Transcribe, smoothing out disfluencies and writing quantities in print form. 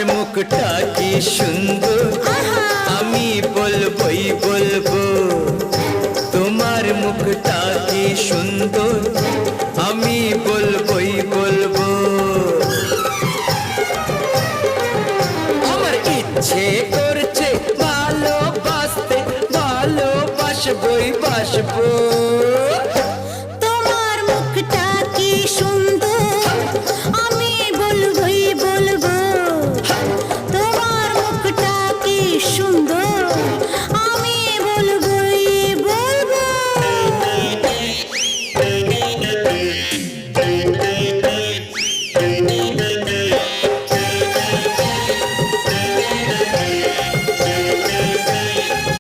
মুখটা কি সুন্দর, আমি বলবই বলবো। তোমার মুখটা কি সুন্দর, আমি বলবই বলবো। আমার ইচ্ছে করছে ভালোবাসতে, ভালোবাসবই বাসবো।